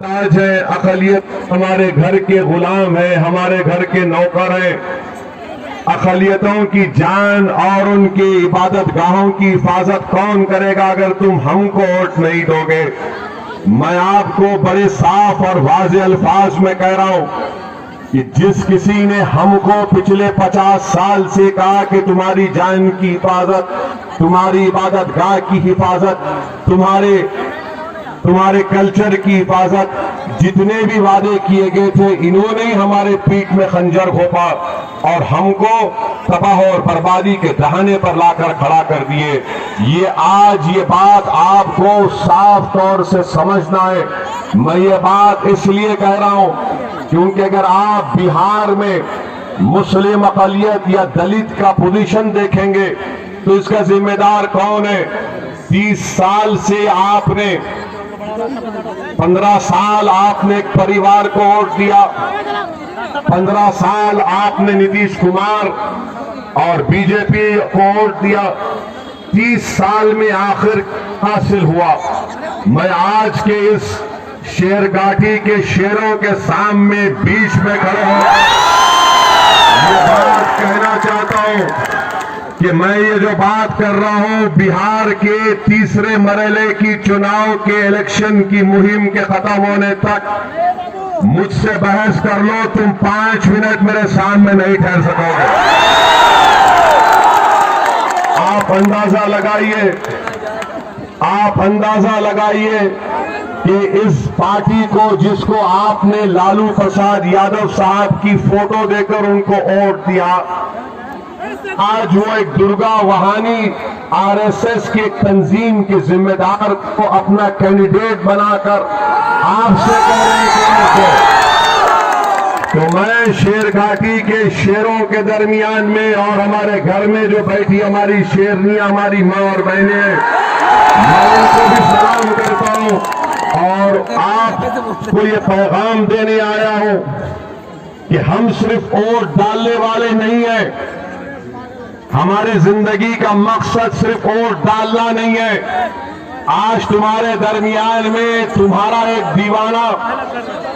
ताज है, अकलियत हमारे घर के गुलाम है, हमारे घर के नौकर है। अकलियतों की जान और उनकी इबादत गाहों की हिफाजत कौन करेगा अगर तुम हमको वोट नहीं दोगे। मैं आपको बड़े साफ और वाज़ेह अल्फाज में कह रहा हूं कि जिस किसी ने हमको पिछले 50 साल से कहा कि तुम्हारी जान की हिफाजत, तुम्हारी इबादत गाह की हिफाजत, तुम्हारे कल्चर की हिफाजत, जितने भी वादे किए गए थे, इन्होंने ही हमारे पीठ में खंजर घोंपा और हमको तबाह और बर्बादी के दहाने पर लाकर खड़ा कर दिए। ये बात आपको साफ तौर से समझना है। मैं ये बात इसलिए कह रहा हूं क्योंकि अगर आप बिहार में मुस्लिम अक़लियत या दलित का पोजीशन देखेंगे तो इसका जिम्मेदार कौन है। 30 साल से आपने 15 साल आपने एक परिवार को वोट दिया, 15 साल आपने नीतीश कुमार और बीजेपी को वोट दिया। 30 साल में आखिर हासिल हुआ। मैं आज के इस शेर घाटी के शेरों के सामने बीच में खड़े होकर ये बात कहना चाहता हूं कि मैं ये जो बात कर रहा हूं बिहार के तीसरे मरहले की चुनाव के इलेक्शन की मुहिम के खत्म होने तक मुझसे बहस कर लो, तुम 5 मिनट मेरे सामने नहीं ठहर सकोगे। आप अंदाजा लगाइए कि इस पार्टी को जिसको आपने लालू प्रसाद यादव साहब की फोटो देकर उनको वोट दिया, आज वो एक दुर्गा वहानी आरएसएस के तंजीम के जिम्मेदार को अपना कैंडिडेट बनाकर आपसे कह रहे हैं तो मैं शेर घाटी के शेरों के दरमियान में और हमारे घर में जो बैठी हमारी शेरनियां, हमारी मां और बहनें हैं, मैं उनको भी सलाम करता हूं और आपको ये पैगाम देने आया हूं कि हम सिर्फ वोट डालने वाले नहीं हैं। हमारी जिंदगी का मकसद सिर्फ वोट डालना नहीं है। आज तुम्हारे दरमियान में तुम्हारा एक दीवाना,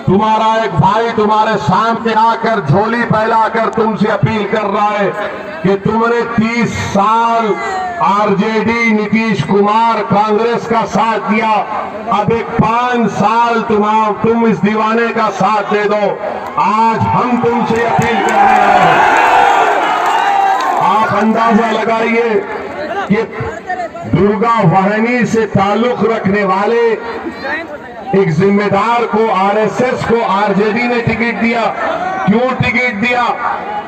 तुम्हारा एक भाई तुम्हारे सामने आकर झोली फैलाकर तुमसे अपील कर रहा है कि तुमने 30 साल आरजेडी नीतीश कुमार कांग्रेस का साथ दिया, अब एक 5 साल तुम इस दीवाने का साथ दे दो। आज हम तुमसे अपील कर रहे हैं। आप अंदाजा लगाइए कि दुर्गा वाहिनी से ताल्लुक रखने वाले एक जिम्मेदार को आरएसएस को आरजेडी ने टिकट दिया। क्यों टिकट दिया?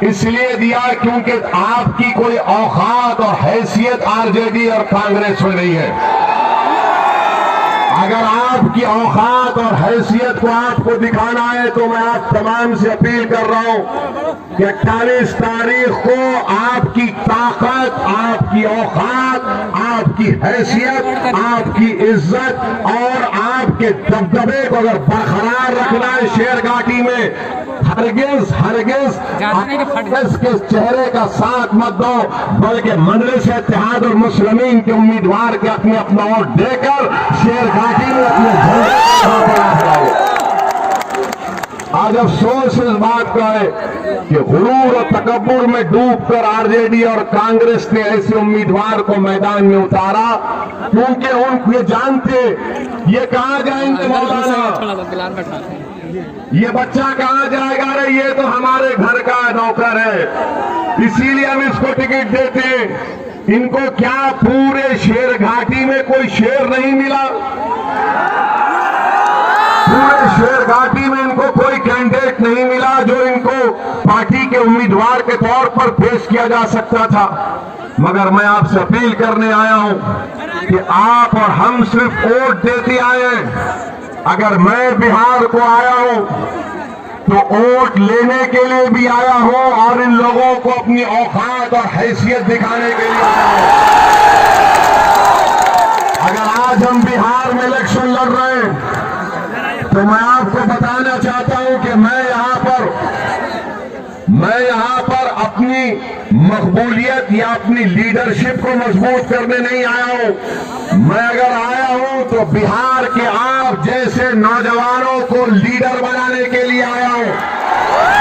इसलिए दिया क्योंकि आपकी कोई औकात और हैसियत आरजेडी और कांग्रेस में नहीं है। अगर आपकी औकात और हैसियत को आपको दिखाना है तो मैं आप तमाम से अपील कर रहा हूं कि 28 तारीख को आपकी ताकत, आपकी औकात, आपकी हैसियत, आपकी इज्जत और आपके दबदबे को अगर बरकरार रखना है शेर घाटी में, हरगिज कांग्रेस के चेहरे का साथ मत दो, बल्कि मजलिस इत्तेहाद और मुस्लिमीन के उम्मीदवार के अपना वोट देकर शेर घाटी में अपने झंडे को आज अफसोस इस बात का है कि गुरूर और तकब्बुर में डूबकर आरजेडी और कांग्रेस ने ऐसे उम्मीदवार को मैदान में उतारा क्योंकि उन ये जानते ये कहां जाएंगे मौलाना, ये बच्चा कहां जाएगा, रे ये तो हमारे घर का नौकर है, इसीलिए हम इसको टिकट देते हैं। इनको क्या पूरे शेर घाटी में कोई शेर नहीं मिला? पूरे शेर घाटी में इनको कोई कैंडिडेट नहीं मिला जो इनको पार्टी के उम्मीदवार के तौर पर पेश किया जा सकता था। मगर मैं आपसे अपील करने आया हूं कि आप और हम सिर्फ वोट देते आए हैं। अगर मैं बिहार को आया हूं तो वोट लेने के लिए भी आया हूं और इन लोगों को अपनी औकात और हैसियत दिखाने के लिए आया हूं। अगर आज हम बिहार में इलेक्शन लड़ रहे हैं तो मैं आपको बताना चाहता हूं कि मैं यहां पर अपनी मकबूलियत या अपनी लीडरशिप को मजबूत करने नहीं आया हूं। मैं अगर आया हूं तो तो बिहार के आप जैसे नौजवानों को लीडर बनाने के लिए आया हूं।